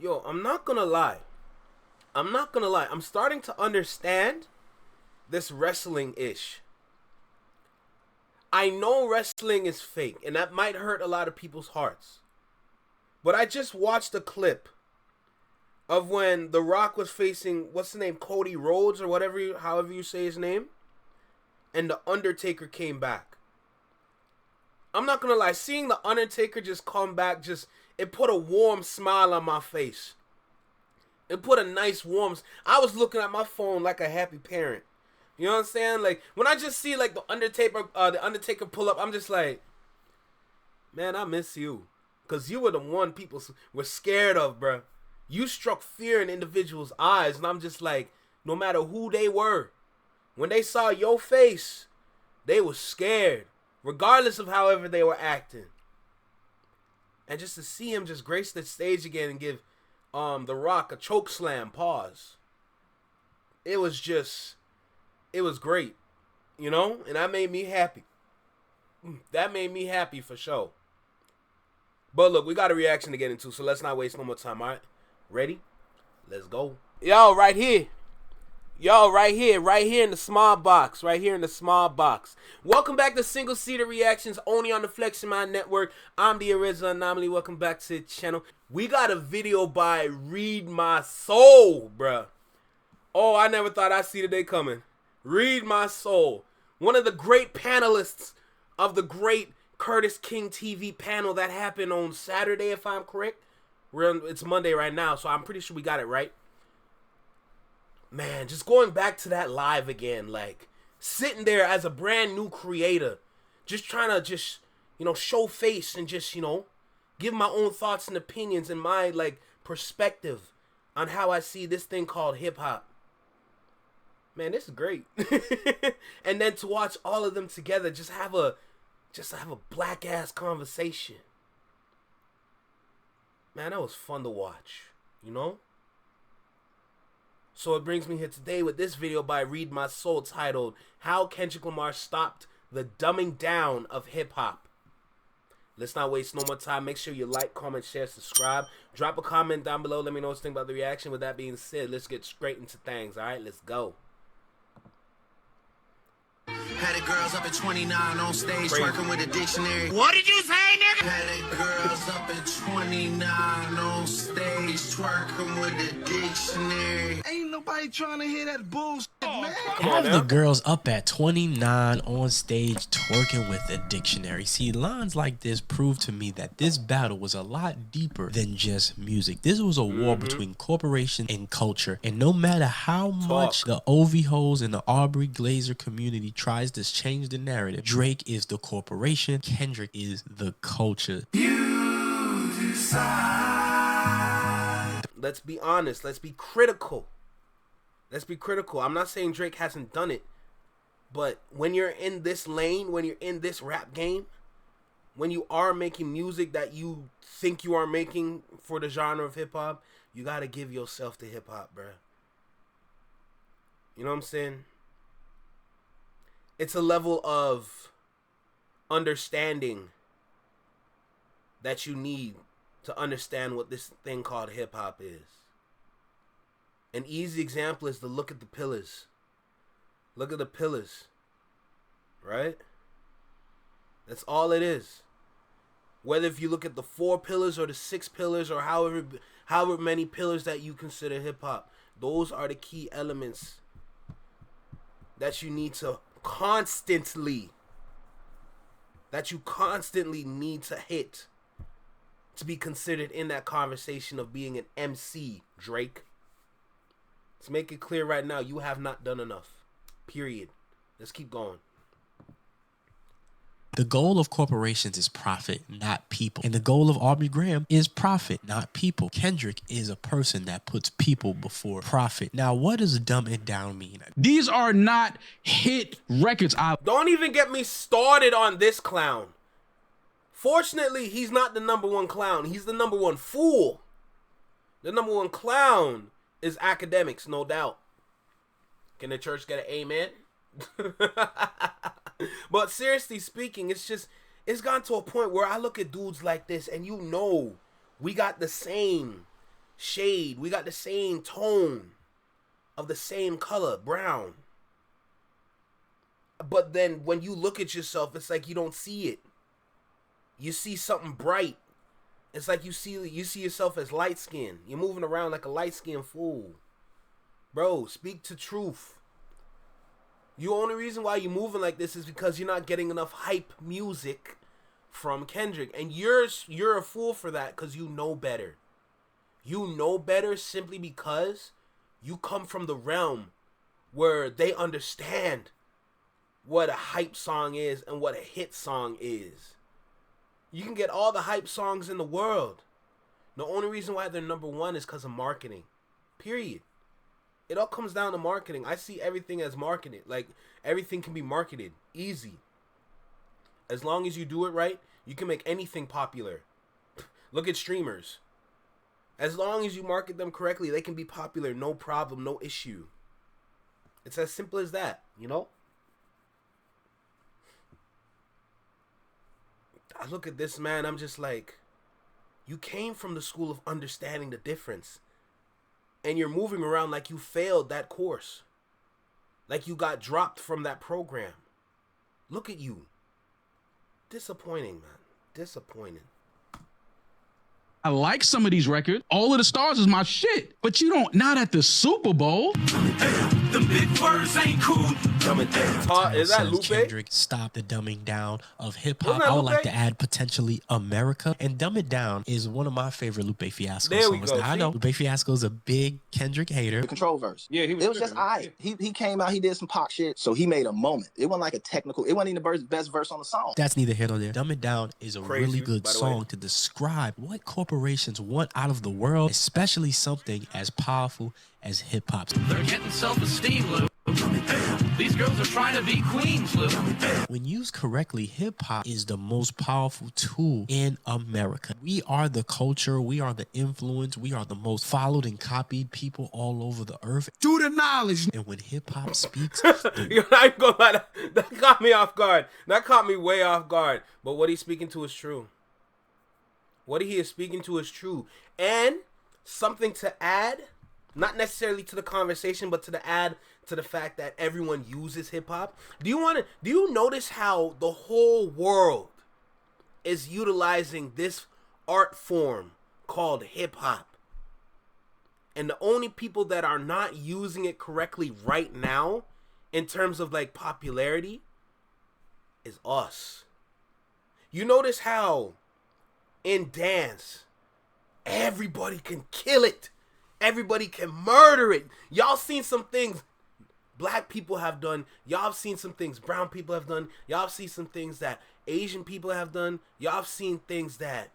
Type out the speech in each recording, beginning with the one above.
Yo, I'm not gonna lie. I'm starting to understand this wrestling-ish. I know wrestling is fake, and that might hurt a lot of people's hearts. But I just watched a clip of when The Rock was facing, what's the name, Cody Rhodes or whatever, however you say his name, and The Undertaker came back. I'm not gonna lie, seeing The Undertaker just come back, it put a warm smile on my face. It put a nice warm, I was looking at my phone like a happy parent. You know what I'm saying? Like, when I just see, like, the Undertaker pull up, I'm just like, man, I miss you. Because you were the one people were scared of, bruh. You struck fear in individuals' eyes, and I'm just like, no matter who they were, when they saw your face, they were scared, regardless of however they were acting. And just to see him just grace the stage again and give The Rock a choke slam, pause. It was great, you know? And that made me happy. That made me happy for sure. But look, we got a reaction to get into, so let's not waste no more time, all right? Ready? Let's go. Yo, right here in the small box. Welcome back to Single Seater Reactions, only on the Flexion Mind Network. I'm the Original Anomaly. Welcome back to the channel. We got a video by Read My Soul, bruh. Oh, I never thought I'd see the day coming. Read My Soul. One of the great panelists of the great Curtis King TV panel that happened on Saturday, if I'm correct. It's Monday right now, so I'm pretty sure we got it right. Man, just going back to that live again, like, sitting there as a brand new creator, just trying to show face and give my own thoughts and opinions and my, like, perspective on how I see this thing called hip-hop. Man, this is great. And then to watch all of them together, just have a black-ass conversation. Man, that was fun to watch, you know? So it brings me here today with this video by Read My Soul titled, How Kendrick Lamar Stopped the Dumbing Down of Hip-Hop. Let's not waste no more time. Make sure you like, comment, share, subscribe. Drop a comment down below. Let me know what you think about the reaction. With that being said, let's get straight into things, all right? Let's go. Had the girls up at 29 on stage twerking with a dictionary. What did you say, nigga? Had the girls up at 29 on stage twerking with a dictionary. Ain't nobody trying to hear that bullshit, man. Have the girls up at 29 on stage twerking with a dictionary. See, lines like this prove to me that this battle was a lot deeper than just music. This was a war between corporation and culture. And no matter how much the OV hoes and the Aubrey Glazer community tries to change the narrative, Drake is the corporation, Kendrick is the culture. You decide. Let's be honest. Let's be critical. I'm not saying Drake hasn't done it, but when you're in this lane, when you're in this rap game, when you are making music that you think you are making for the genre of hip-hop, you gotta give yourself to hip-hop, bruh. You know what I'm saying? It's a level of understanding that you need to understand what this thing called hip-hop is. An easy example is to look at the pillars. Look at the pillars, right? That's all it is. Whether if you look at the 4 pillars or the 6 pillars or however many pillars that you consider hip-hop, those are the key elements that you need to constantly need to hit to be considered in that conversation of being an MC, Drake. Let's make it clear right now, you have not done enough. Period. Let's keep going. The goal of corporations is profit, not people. And the goal of Aubrey Graham is profit, not people. Kendrick is a person that puts people before profit. Now, what does dumb it down mean? These are not hit records. Don't even get me started on this clown. Fortunately, he's not the #1 clown. He's the #1 fool. The #1 clown is academics, no doubt. Can the church get an amen? But seriously speaking, it's gone to a point where I look at dudes like this and we got the same shade. We got the same tone of the same color, brown. But then when you look at yourself, it's like you don't see it. You see something bright. It's like you see yourself as light skinned. You're moving around like a light skinned fool. Bro, speak to truth. The only reason why you're moving like this is because you're not getting enough hype music from Kendrick. And you're a fool for that because you know better. You know better simply because you come from the realm where they understand what a hype song is and what a hit song is. You can get all the hype songs in the world. The only reason why they're number one is because of marketing. Period. It all comes down to marketing. I see everything as marketed. Like, everything can be marketed. Easy. As long as you do it right, you can make anything popular. Look at streamers. As long as you market them correctly, they can be popular. No problem, no issue. It's as simple as that, you know? I look at this man, I'm just like, you came from the school of understanding the difference. And you're moving around like you failed that course. Like you got dropped from that program. Look at you. Disappointing, man. Disappointing. I like some of these records. All of the Stars is my shit. But you don't, not at the Super Bowl. The big words ain't cool. Is that Lupe? Kendrick stopped the dumbing down of hip hop. Wasn't that I would like Lupe? to add potentially America. And Dumb It Down is one of my favorite Lupe Fiasco There we songs. go, Now, I see? know Lupe Fiasco is a big Kendrick hater. The control verse. Yeah, he was. It was just tripping. He came out, he did some pop shit, so he made a moment. It wasn't like a technical, it wasn't even the best verse on the song. That's neither here nor there. Dumb It Down is a Crazy, really good by the way. song to describe what corporations want out of the world, especially something as powerful as hip hop. They're getting self-esteem, Lou. These girls are trying to be queens, Lou. When used correctly, hip hop is the most powerful tool in America. We are the culture, we are the influence, we are the most followed and copied people all over the earth. Do the knowledge. And when hip hop speaks, You're not gonna lie, that caught me off guard. That caught me way off guard. But what he's speaking to is true. What he is speaking to is true. And something to add, not necessarily to the conversation, but to the fact that everyone uses hip hop. Do you notice how the whole world is utilizing this art form called hip hop? And the only people that are not using it correctly right now in terms of like popularity is us. You notice how in dance everybody can kill it. Everybody can murder it. Y'all seen some things black people have done. Y'all have seen some things brown people have done. Y'all have seen some things that Asian people have done. Y'all have seen things that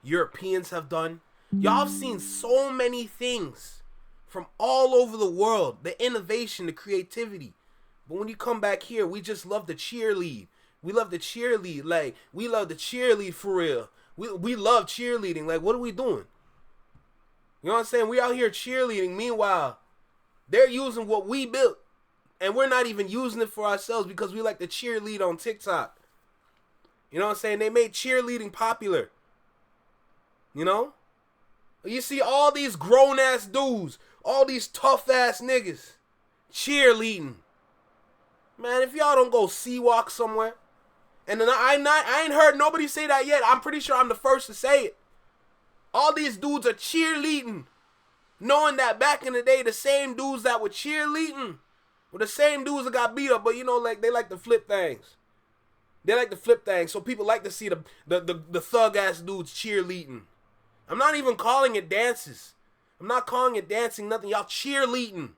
Europeans have done. Y'all have seen so many things from all over the world. The innovation, the creativity. But when you come back here, we just love to cheerlead. We love to cheerlead. Like, we love to cheerlead for real. We love cheerleading. Like, what are we doing? You know what I'm saying? We out here cheerleading. Meanwhile, they're using what we built. And we're not even using it for ourselves because we like to cheerlead on TikTok. You know what I'm saying? They made cheerleading popular. You know? You see all these grown-ass dudes, all these tough-ass niggas cheerleading. Man, if y'all don't go sea-walk somewhere, and then I ain't heard nobody say that yet. I'm pretty sure I'm the first to say it. All these dudes are cheerleading, knowing that back in the day, the same dudes that were cheerleading were the same dudes that got beat up. But you know, like they like to flip things. They like to flip things, so people like to see the thug-ass dudes cheerleading. I'm not even calling it dances. I'm not calling it dancing, nothing. Y'all cheerleading.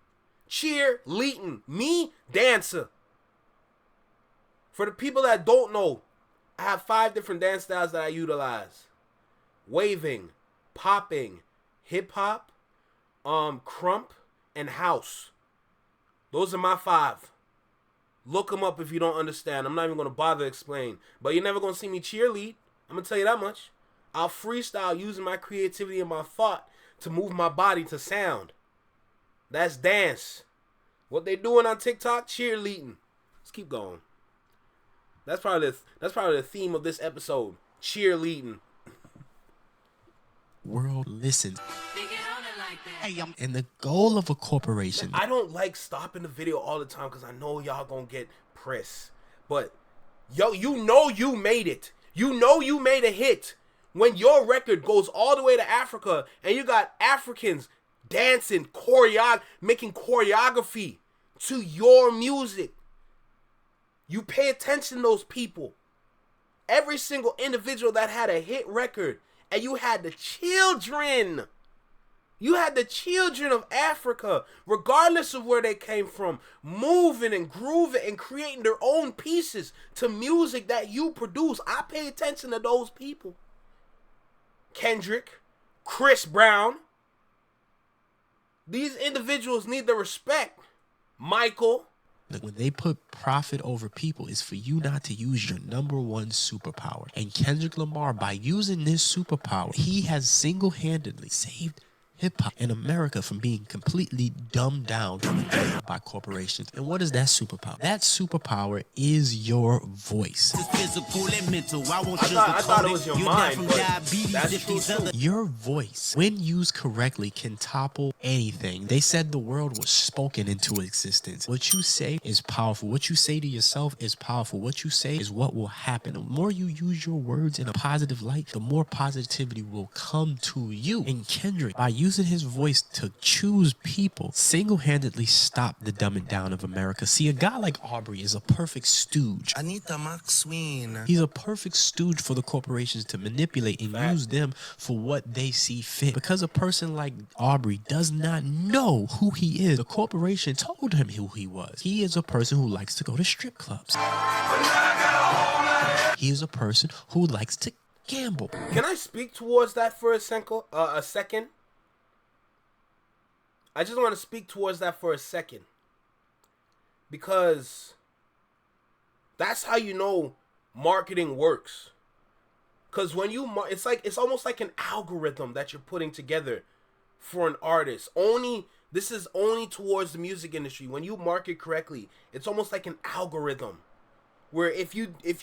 Cheerleading. Me, dancer. For the people that don't know, I have 5 different dance styles that I utilize. Waving, popping, hip-hop, crump, and house. Those are my 5. Look them up if you don't understand. I'm not even going to bother explain. But you're never going to see me cheerlead. I'm going to tell you that much. I'll freestyle using my creativity and my thought to move my body to sound. That's dance. What they doing on TikTok? Cheerleading. Let's keep going. That's probably the theme of this episode. Cheerleading. world listens. And the goal of a corporation. I don't like stopping the video all the time because I know y'all gonna get press. But yo, you know you made it. You know you made a hit when your record goes all the way to Africa and you got Africans dancing, making choreography to your music. You pay attention to those people. Every single individual that had a hit record, and you had the children. You had the children of Africa, regardless of where they came from, moving and grooving and creating their own pieces to music that you produce. I pay attention to those people. Kendrick, Chris Brown. These individuals need the respect. Michael. When they put profit over people, it's for you not to use your number one superpower. And Kendrick Lamar, by using this superpower, he has single-handedly saved hip-hop in America from being completely dumbed down by corporations. And what is that superpower? That superpower is your voice. I thought it was your mind, but that's true too. Your voice, when used correctly, can topple anything. They said the world was spoken into existence. What you say is powerful. What you say to yourself is powerful. What you say is what will happen. The more you use your words in a positive light, the more positivity will come to you. And Kendrick, by using his voice to choose people, single-handedly stopped the dumbing down of America. See, a guy like Aubrey is a perfect stooge. Anita Maxwin. He's a perfect stooge for the corporations to manipulate and use them for what they see fit. Because a person like Aubrey does not know who he is, the corporation told him who he was. He is a person who likes to go to strip clubs. He is a person who likes to gamble. Can I speak towards that for a second? I just want to speak towards that for a second. Because that's how you know marketing works. Because when you, it's almost like an algorithm that you're putting together for an artist. This is only towards the music industry. When you market correctly, it's almost like an algorithm. Where if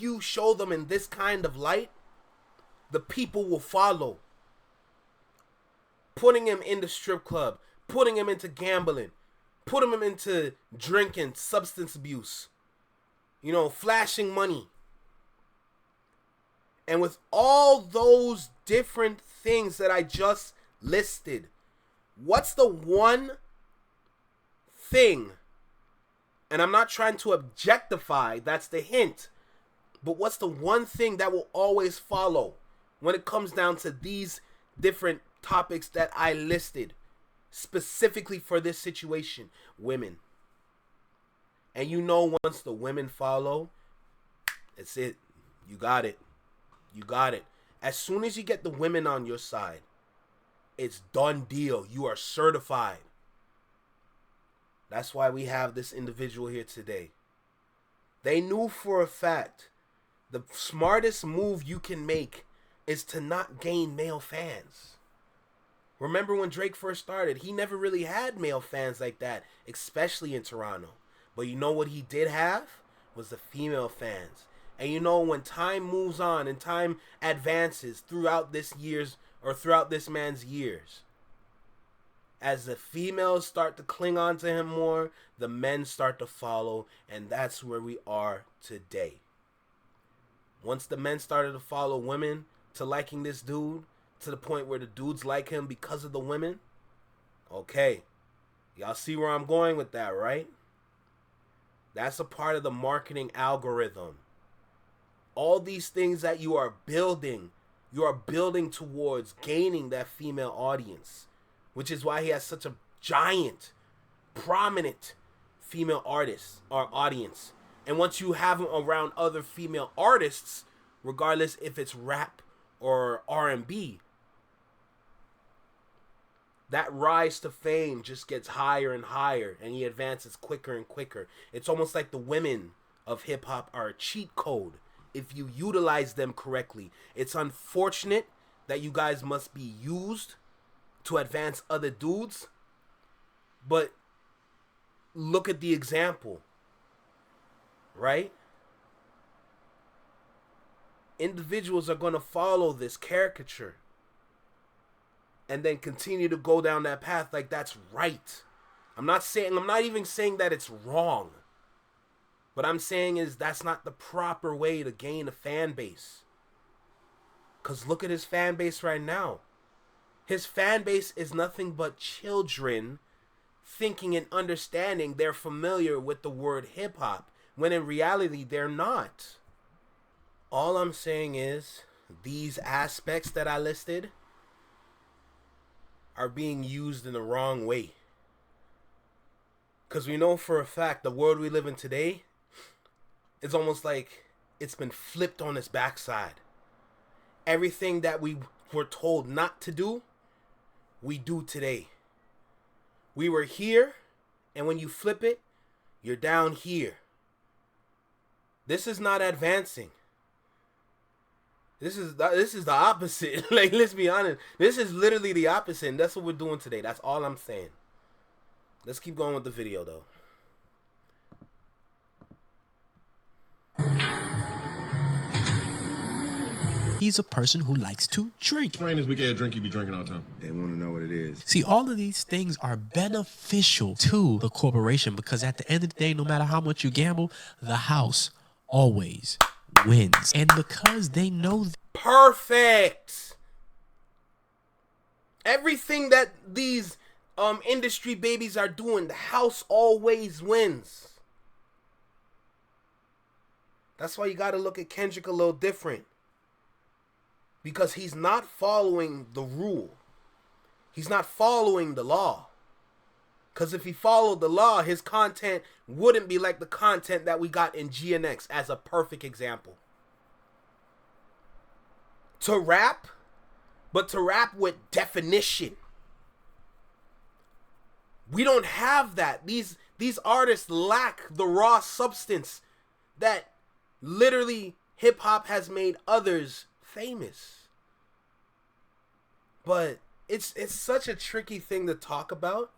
you show them in this kind of light, the people will follow. Putting him in the strip club, putting him into gambling, putting him into drinking, substance abuse, flashing money. And with all those different things that I just listed, what's the one thing, and I'm not trying to objectify, that's the hint, but what's the one thing that will always follow when it comes down to these different topics that I listed specifically for this situation? Women. And once the women follow, it's it. You got it. You got it. As soon as you get the women on your side, it's done deal. You are certified. That's why we have this individual here today. They knew for a fact the smartest move you can make is to not gain male fans. Remember when Drake first started, he never really had male fans like that, especially in Toronto. But you know what he did have? Was the female fans. And when time moves on and time advances throughout this man's years, as the females start to cling on to him more, the men start to follow, and that's where we are today. Once the men started to follow women to liking this dude, to the point where the dudes like him because of the women, okay, y'all see where I'm going with that, right? That's a part of the marketing algorithm. All these things that you are building towards gaining that female audience, which is why he has such a giant, prominent female artist or audience. And once you have him around other female artists, regardless if it's rap or R&B, that rise to fame just gets higher and higher, and he advances quicker and quicker. It's almost like the women of hip-hop are a cheat code if you utilize them correctly. It's unfortunate that you guys must be used to advance other dudes, but look at the example, right? Individuals are going to follow this caricature. and then continue to go down that path like that's right. I'm not even saying that it's wrong. What I'm saying is that's not the proper way to gain a fan base. Because look at his fan base right now. His fan base is nothing but children thinking and understanding they're familiar with the word hip-hop, when in reality they're not. All I'm saying is these aspects that I listed are being used in the wrong way. Because we know for a fact the world we live in today, it's almost like it's been flipped on its backside. Everything that we were told not to do, we do today. We were here, and when you flip it, you're down here. This is not advancing. This is the opposite. Like, let's be honest. This is literally the opposite, and that's what we're doing today. That's all I'm saying. Let's keep going with the video, though. He's a person who likes to drink. Rain is we get a drink you be drinking all the time. They want to know what it is. See, all of these things are beneficial to the corporation because at the end of the day, no matter how much you gamble, the house always wins. And because they know... Perfect! Everything that these industry babies are doing, the house always wins. That's why you got to look at Kendrick a little different. Because he's not following the rule. He's not following the law. Because if he followed the law, his content wouldn't be like the content that we got in GNX as a perfect example. To rap, but to rap with definition. We don't have that. These artists lack the raw substance that literally hip-hop has made others famous. But it's such a tricky thing to talk about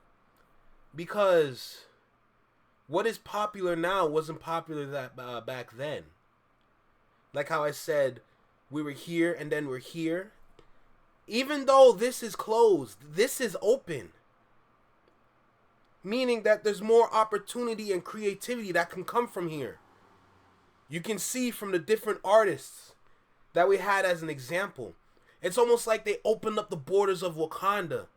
because what is popular now wasn't popular that back then. Like how I said, we were here and then we're here. Even though this is closed, this is open. Meaning that there's more opportunity and creativity that can come from here. You can see from the different artists that we had as an example. It's almost like they opened up the borders of Wakanda.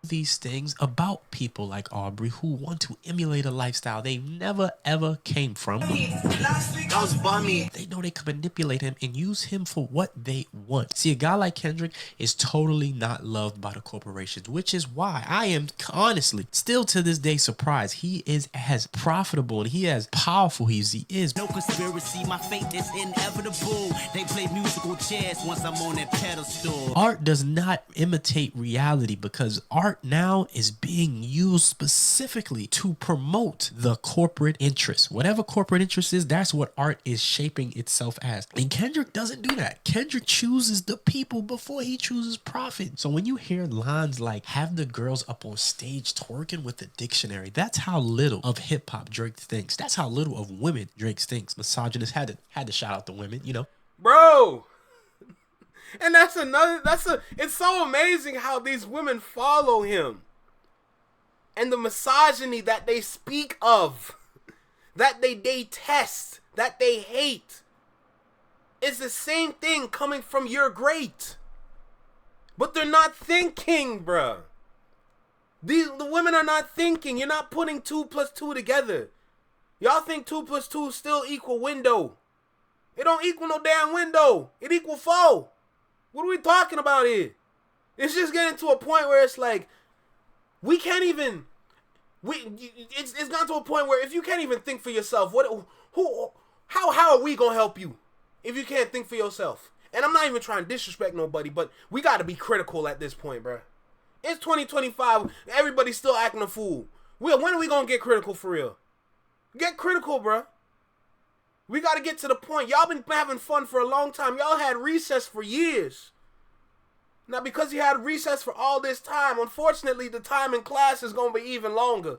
These things about people like Aubrey who want to emulate a lifestyle they never ever came from. That was bummy. They know they can manipulate him and use him for what they want. See, a guy like Kendrick is totally not loved by the corporations, which is why I am honestly still to this day surprised he is as profitable and he as powerful as he is. No conspiracy, my fate is inevitable. They play musical chairs once I'm on that pedestal. Art does not imitate reality because art now is being used specifically to promote the corporate interest. Whatever corporate interest is, that's what art is shaping itself as. And Kendrick doesn't do that. Kendrick chooses the people before he chooses profit. So when you hear lines like, have the girls up on stage twerking with the dictionary, that's how little of hip hop Drake thinks. That's how little of women Drake thinks. Misogynist had to shout out the women, you know. Bro! And it's so amazing how these women follow him. And the misogyny that they speak of, that they test, that they hate, is the same thing coming from your great. But they're not thinking, bruh. The women are not thinking. You're not putting 2 + 2 together. Y'all think 2 + 2 still equal window. It don't equal no damn window. It equal 4. What are we talking about here? It's just getting to a point where it's like, we can't even, it's gotten to a point where if you can't even think for yourself, how are we gonna help you if you can't think for yourself? And I'm not even trying to disrespect nobody, but we gotta be critical at this point, bro. It's 2025, everybody's still acting a fool. When are we gonna get critical for real? Get critical, bro. We got to get to the point. Y'all been having fun for a long time. Y'all had recess for years. Now, because you had recess for all this time, unfortunately, the time in class is going to be even longer.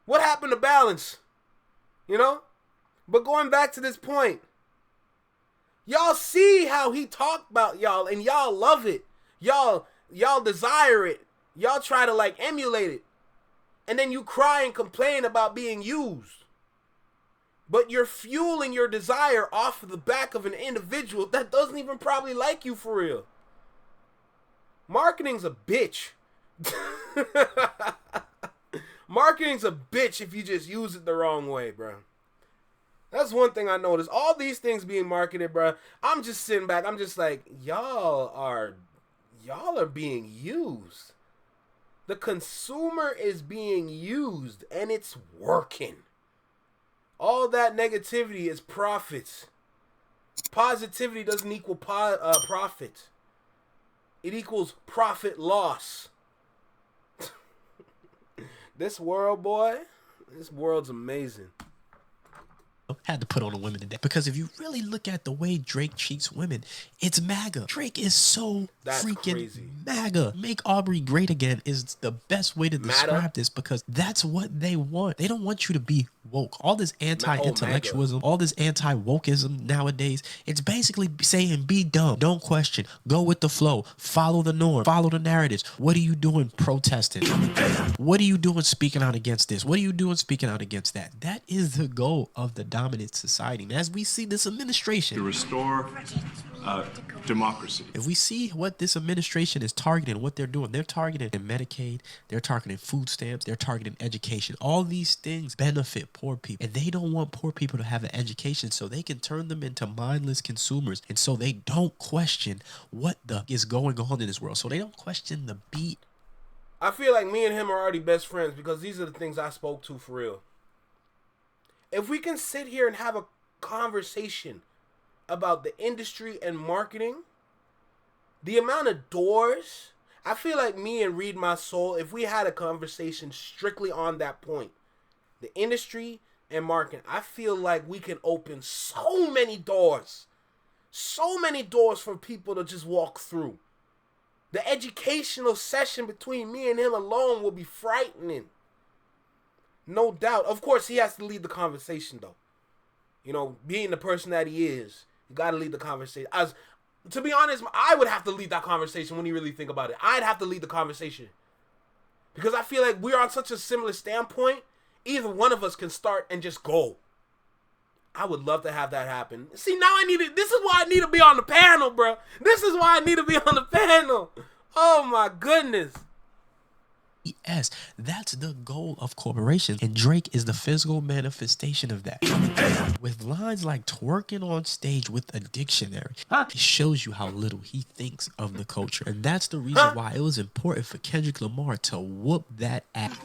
What happened to balance? You know? But going back to this point, y'all see how he talked about y'all, and y'all love it. Y'all y'all desire it. Y'all try to like emulate it. And then you cry and complain about being used. But you're fueling your desire off of the back of an individual that doesn't even probably like you for real. Marketing's a bitch. Marketing's a bitch if you just use it the wrong way, bro. That's one thing I noticed. All these things being marketed, bro. I'm just sitting back. I'm just like, y'all are being used. The consumer is being used, and it's working. All that negativity is profits. Positivity doesn't equal profit. It equals profit loss. This world, boy, this world's amazing. Had to put on the women today because if you really look at the way Drake treats women, it's MAGA. Drake is so That's freaking crazy. MAGA. Make Aubrey great again is the best way to describe this because that's what they want. They don't want you to be woke. All this anti-intellectualism, all this anti-wokeism nowadays, it's basically saying be dumb, don't question, go with the flow, follow the norm, follow the narratives. What are you doing protesting? What are you doing speaking out against this? What are you doing speaking out against that? That is the goal of the dominant society. And as we see this administration to restore democracy. If we see what this administration is targeting, what they're doing, they're targeting Medicaid, they're targeting food stamps, they're targeting education. All these things benefit poor people. And they don't want poor people to have an education so they can turn them into mindless consumers. And so they don't question what the is going on in this world. So they don't question the beat. I feel like me and him are already best friends because these are the things I spoke to for real. If we can sit here and have a conversation about the industry and marketing, the amount of doors, I feel like me and Read My Soul, if we had a conversation strictly on that point, the industry and marketing, I feel like we can open so many doors for people to just walk through. The educational session between me and him alone will be frightening. No doubt. Of course, he has to lead the conversation, though. You know, being the person that he is, you got to lead the conversation. To be honest, I would have to lead that conversation when you really think about it. I'd have to lead the conversation. Because I feel like we're on such a similar standpoint, either one of us can start and just go. I would love to have that happen. See, now this is why I need to be on the panel, bro. This is why I need to be on the panel. Oh, my goodness. Yes, that's the goal of corporations, and Drake is the physical manifestation of that. With lines like twerking on stage with a dictionary, it shows you how little he thinks of the culture, and that's the reason why it was important for Kendrick Lamar to whoop that ass.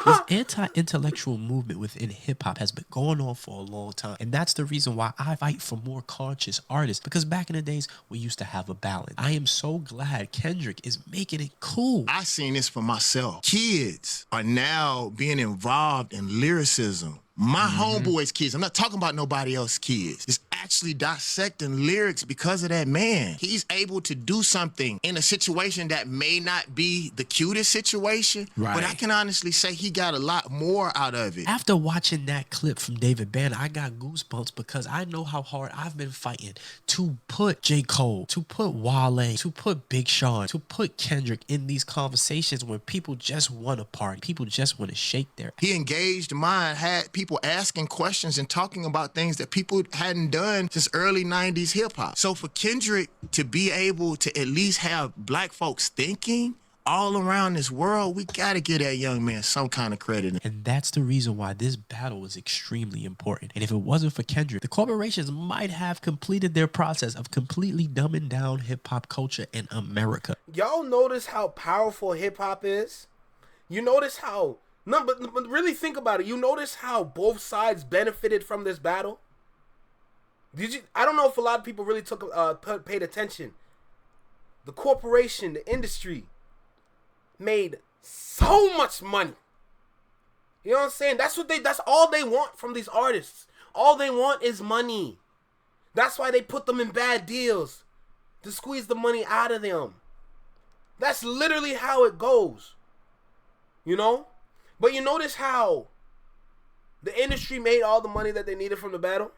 This anti-intellectual movement within hip-hop has been going on for a long time. And that's the reason why I fight for more conscious artists. Because back in the days, we used to have a balance. I am so glad Kendrick is making it cool. I seen this for myself. Kids are now being involved in lyricism. My homeboys' kids, I'm not talking about nobody else's kids, is actually dissecting lyrics because of that man. He's able to do something in a situation that may not be the cutest situation, but I can honestly say he got a lot more out of it. After watching that clip from David Banner, I got goosebumps because I know how hard I've been fighting to put J. Cole, to put Wale, to put Big Sean, to put Kendrick in these conversations when people just want to party, people just want to shake their... He engaged mind, had people asking questions and talking about things that people hadn't done since early 90s hip-hop. So for Kendrick to be able to at least have black folks thinking all around this world, we got to give that young man some kind of credit. And that's the reason why this battle is extremely important. And if it wasn't for Kendrick, the corporations might have completed their process of completely dumbing down hip-hop culture in America. Y'all notice how powerful hip-hop is? You notice how... No, but really think about it. You notice how both sides benefited from this battle? Did you? I don't know if a lot of people really paid attention. The corporation, the industry, made so much money. You know what I'm saying? That's all they want from these artists. All they want is money. That's why they put them in bad deals, to squeeze the money out of them. That's literally how it goes. You know? But you notice how the industry made all the money that they needed from the battle?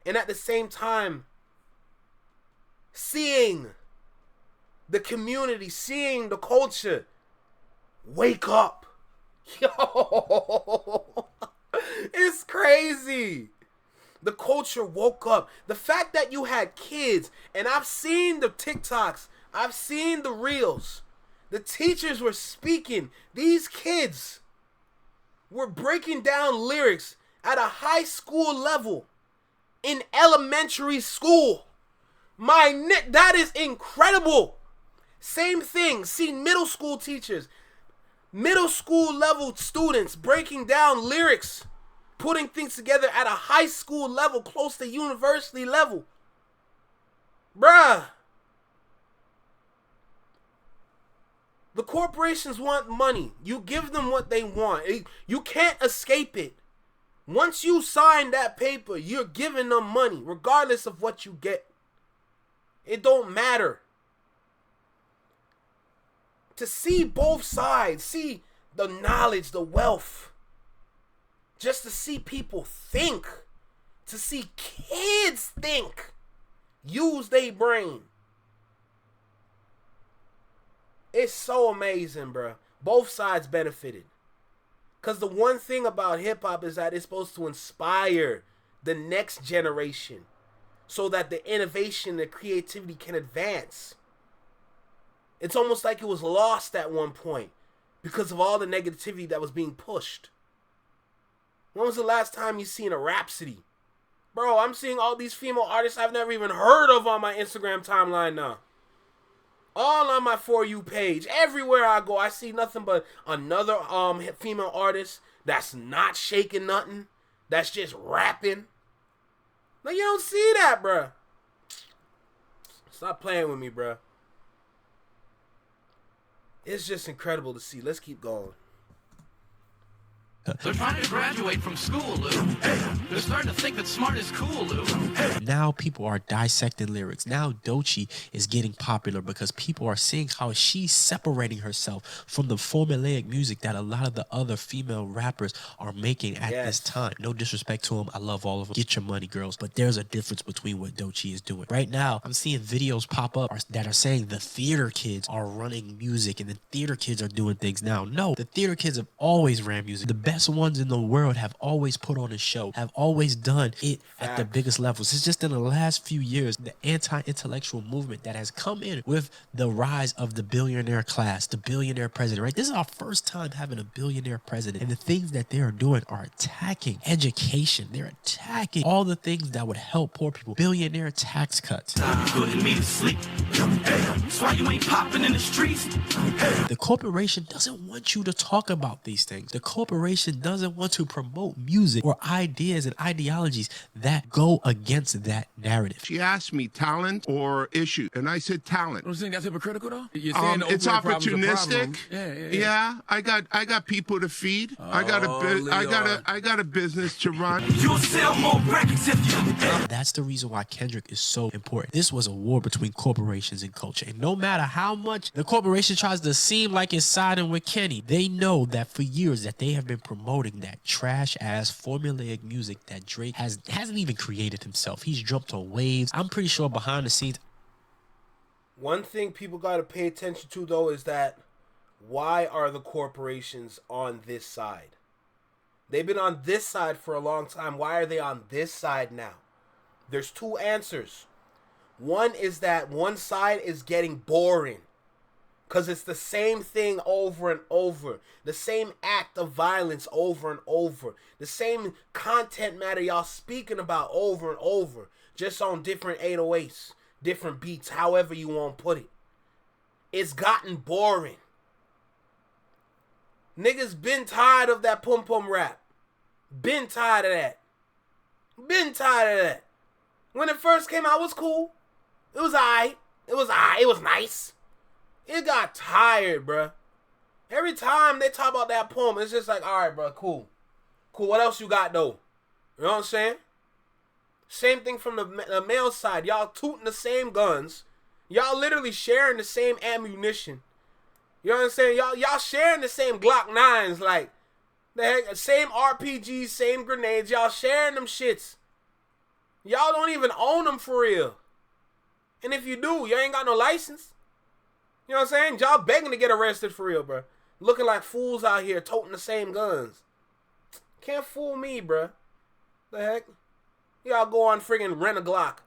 And at the same time, seeing the community, seeing the culture wake up. Yo, it's crazy. The culture woke up. The fact that you had kids, and I've seen the TikToks, I've seen the reels. The teachers were speaking. These kids were breaking down lyrics at a high school level in elementary school. That is incredible. Same thing. See middle school teachers, middle school level students breaking down lyrics, putting things together at a high school level, close to university level. Bruh. The corporations want money. You give them what they want. You can't escape it. Once you sign that paper, you're giving them money, regardless of what you get. It don't matter. To see both sides, see the knowledge, the wealth, just to see people think, to see kids think, use their brain. It's so amazing, bro. Both sides benefited. Because the one thing about hip-hop is that it's supposed to inspire the next generation so that the innovation, the creativity can advance. It's almost like it was lost at one point because of all the negativity that was being pushed. When was the last time you seen a Rhapsody? Bro, I'm seeing all these female artists I've never even heard of on my Instagram timeline now. All on my For You page. Everywhere I go, I see nothing but another female artist that's not shaking nothing. That's just rapping. Like, you don't see that, bruh. Stop playing with me, bruh. It's just incredible to see. Let's keep going. They're trying to graduate from school, Lou. They're starting to think that smart is cool, Lou. Now people are dissecting lyrics. Now Doechii is getting popular because people are seeing how she's separating herself from the formulaic music that a lot of the other female rappers are making at this time. No disrespect to them. I love all of them. Get your money, girls. But there's a difference between what Doechii is doing. Right now, I'm seeing videos pop up that are saying the theater kids are running music and the theater kids are doing things now. No, the theater kids have always ran music. The best ones in the world have always put on a show, have always done it at the biggest levels. It's just in the last few years, the anti-intellectual movement that has come in with the rise of the billionaire class, the billionaire president, right? This is our first time having a billionaire president, and the things that they are doing are attacking education. They're attacking all the things that would help poor people. Billionaire tax cuts. Putting me to sleep. That's why you ain't popping in the streets. The corporation doesn't want you to talk about these things. The corporation doesn't want to promote music or ideas and ideologies that go against that narrative. She asked me talent or issue, and I said talent. Don't you think that's hypocritical though? You're saying It's opportunistic. Yeah, I got people to feed. I got a business to run. You'll sell more records if you. That's the reason why Kendrick is so important. This was a war between corporations and culture, and no matter how much the corporation tries to seem like it's siding with Kenny, they know that for years that they have been promoting that trash-ass formulaic music that Drake hasn't even created himself. He's jumped on waves. I'm pretty sure behind the scenes. One thing people got to pay attention to, though, is that why are the corporations on this side? They've been on this side for a long time. Why are they on this side now? There's two answers. One is that one side is getting boring. Because it's the same thing over and over. The same act of violence over and over. The same content matter y'all speaking about over and over. Just on different 808s. Different beats. However you want to put it. It's gotten boring. Niggas been tired of that pum pum rap. Been tired of that. Been tired of that. When it first came out, it was cool. It was alright. It was alright. It was nice. It got tired, bruh. Every time they talk about that poem, it's just like, all right, bruh, cool. Cool, what else you got, though? You know what I'm saying? Same thing from the male side. Y'all tooting the same guns. Y'all literally sharing the same ammunition. You know what I'm saying? Y'all sharing the same Glock 9s. Like, the heck, same RPGs, same grenades. Y'all sharing them shits. Y'all don't even own them for real. And if you do, you ain't got no license. You know what I'm saying? Y'all begging to get arrested for real, bro. Looking like fools out here toting the same guns. Can't fool me, bro. The heck? Y'all go on friggin' rent a Glock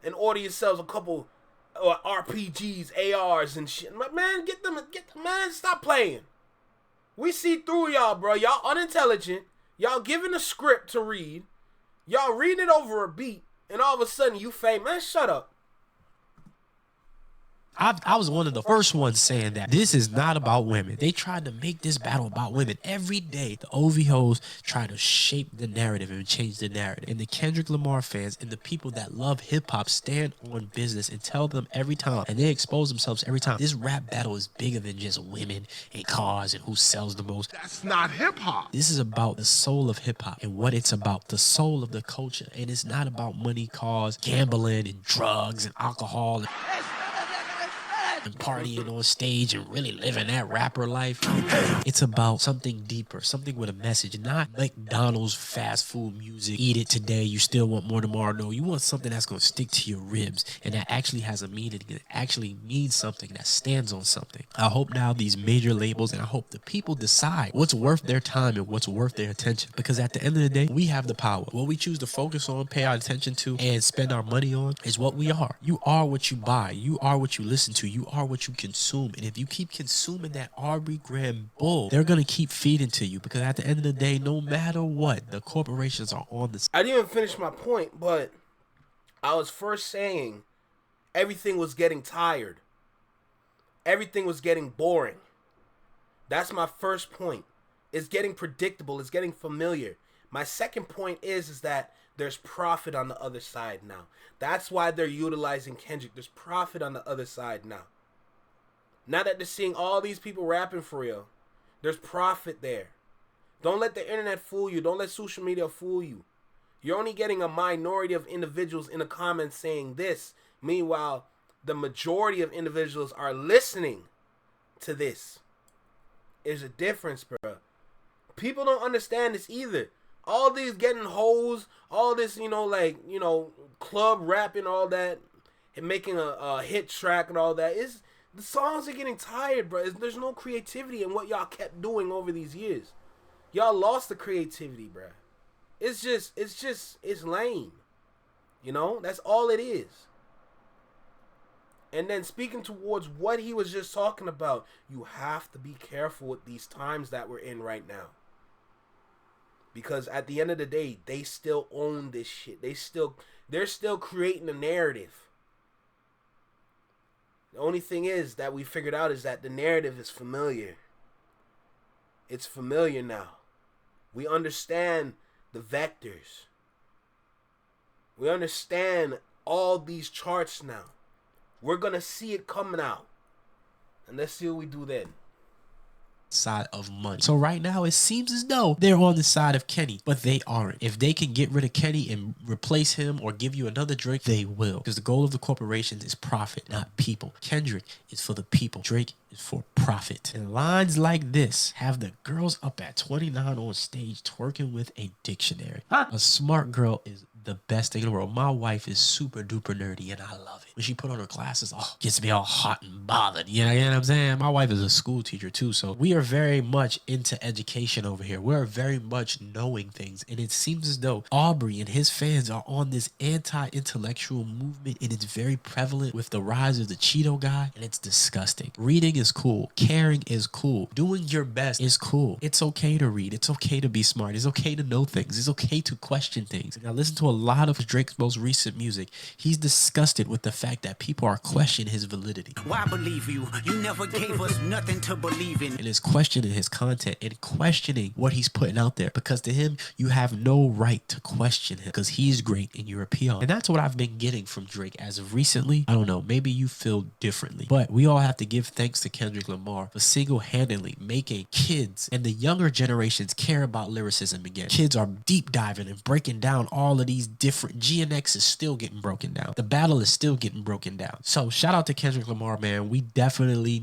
and order yourselves a couple RPGs, ARs, and shit. Man, get them, man, stop playing. We see through y'all, bro. Y'all unintelligent. Y'all given a script to read. Y'all read it over a beat, and all of a sudden you fame. Man, shut up. I was one of the first ones saying that this is not about women. They tried to make this battle about women. Every day, the OVOs try to shape the narrative and change the narrative. And the Kendrick Lamar fans and the people that love hip-hop stand on business and tell them every time, and they expose themselves every time, this rap battle is bigger than just women and cars and who sells the most. That's not hip-hop. This is about the soul of hip-hop and what it's about, the soul of the culture. And it's not about money, cars, gambling, and drugs, and alcohol, and partying on stage and really living that rapper life. It's about something deeper, something with a message, not McDonald's fast food music. Eat it today, you still want more tomorrow. No, you want something that's going to stick to your ribs and that actually has a meaning, that actually means something, that stands on something. I hope now these major labels, and I hope the people decide what's worth their time and what's worth their attention, because at the end of the day, we have the power. What we choose to focus on, pay our attention to, and spend our money on is what we are. You are what you buy. You are what you listen to. You are what you consume. And if you keep consuming that Aubrey Graham bull, they're going to keep feeding to you, because at the end of the day, no matter what, the corporations are on the... I didn't even finish my point, but I was first saying everything was getting tired. Everything was getting boring. That's my first point. It's getting predictable. It's getting familiar. My second point is that there's profit on the other side now. That's why they're utilizing Kendrick. There's profit on the other side now. Now that they're seeing all these people rapping for real, there's profit there. Don't let the internet fool you. Don't let social media fool you. You're only getting a minority of individuals in the comments saying this. Meanwhile, the majority of individuals are listening to this. There's a difference, bro. People don't understand this either. All these getting hoes, all this, club rapping, all that, and making a hit track and all that, the songs are getting tired, bro. There's no creativity in what y'all kept doing over these years. Y'all lost the creativity, bro. It's lame. That's all it is. And then speaking towards what he was just talking about, you have to be careful with these times that we're in right now. Because at the end of the day, they still own this shit. They're still creating a narrative. The only thing is that we figured out is that the narrative is familiar. It's familiar now. We understand the vectors. We understand all these charts now. We're going to see it coming out. And let's see what we do then. Side of money. So right now it seems as though they're on the side of Kenny, but they aren't. If they can get rid of Kenny and replace him or give you another Drake, they will, because the goal of the corporations is profit, not people. Kendrick is for the people. Drake is for profit. And lines like this have the girls up at 29 on stage twerking with a dictionary. A smart girl is the best thing in the world. My wife is super duper nerdy and I love it. When she put on her glasses, gets me all hot and bothered. You know what I'm saying? My wife is a school teacher too, so we are very much into education over here. We're very much knowing things, and it seems as though Aubrey and his fans are on this anti-intellectual movement, and it's very prevalent with the rise of the Cheeto guy, and it's disgusting. Reading is cool. Caring is cool. Doing your best is cool. It's okay to read. It's okay to be smart. It's okay to know things. It's okay to question things. And I listen to a lot of Drake's most recent music. He's disgusted with the fact that people are questioning his validity. Why believe you? You never gave us nothing to believe in. And is questioning his content and questioning what he's putting out there, because to him, you have no right to question him because he's great and you're a PR. And that's what I've been getting from Drake as of recently. I don't know, maybe you feel differently, but we all have to give thanks to Kendrick Lamar for single-handedly making kids and the younger generations care about lyricism again. Kids are deep diving and breaking down all of these different... GNX is still getting broken down. The battle is still getting broken down. So shout out to Kendrick Lamar, man. We definitely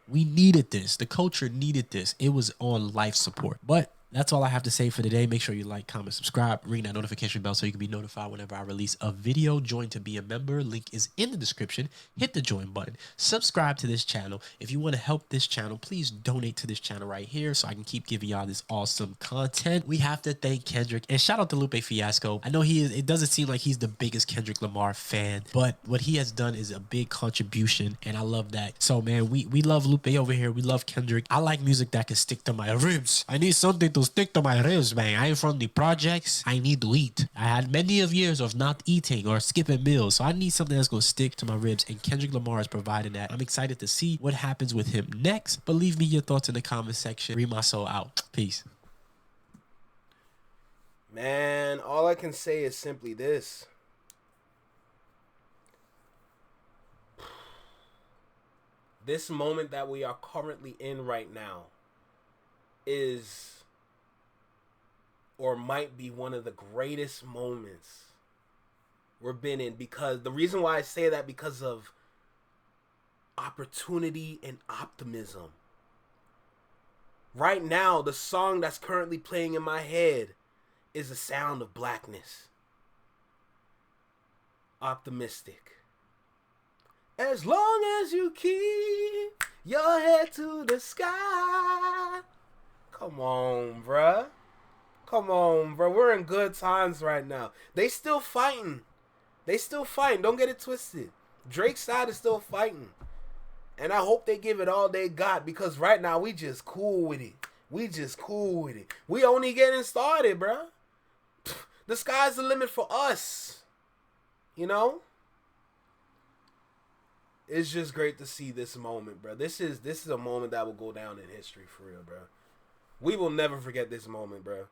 needed this. The culture needed this. It was on life support. But That's all I have to say for today. Make sure you like, comment, subscribe, ring that notification bell so you can be notified whenever I release a video. Join to be a member. Link is in the description. Hit the join button. Subscribe to this channel. If you want to help this channel, please donate to this channel right here so I can keep giving y'all this awesome content. We have to thank Kendrick, and shout out to Lupe Fiasco. I know it doesn't seem like he's the biggest Kendrick Lamar fan, but what he has done is a big contribution, and I love that. So man, we love Lupe over here. We love Kendrick. I like music that can stick to my ribs. I need something to stick to my ribs, man. I ain't from the projects. I need to eat. I had many of years of not eating or skipping meals, so I need something that's gonna stick to my ribs, and Kendrick Lamar is providing that. I'm excited to see what happens with him next, but leave me your thoughts in the comment section. Read my soul out. Peace. Man, all I can say is simply this. This moment that we are currently in right now is or might be one of the greatest moments we've been in, because the reason why I say that, because of opportunity and optimism. Right now, the song that's currently playing in my head is The Sound of Blackness. Optimistic. As long as you keep your head to the sky. Come on, bruh. Come on, bro. We're in good times right now. They still fighting. They still fighting. Don't get it twisted. Drake's side is still fighting. And I hope they give it all they got, because right now we just cool with it. We just cool with it. We only getting started, bro. The sky's the limit for us. You know? It's just great to see this moment, bro. This is a moment that will go down in history for real, bro. We will never forget this moment, bro.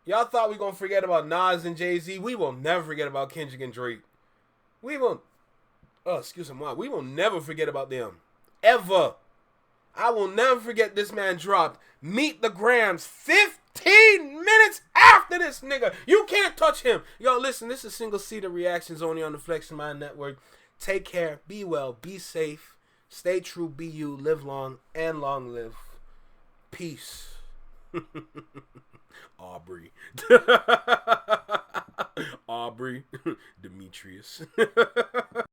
Y'all thought we gonna forget about Nas and Jay-Z. We will never forget about Kendrick and Drake. We will never forget about them. Ever. I will never forget this man dropped Meet the Grams 15 minutes after this nigga. You can't touch him. Yo, listen, this is Single Seater Reactions only on the Flex Mind Network. Take care, be well, be safe, stay true, be you, live long, and long live. Peace. Aubrey. Aubrey. Demetrius.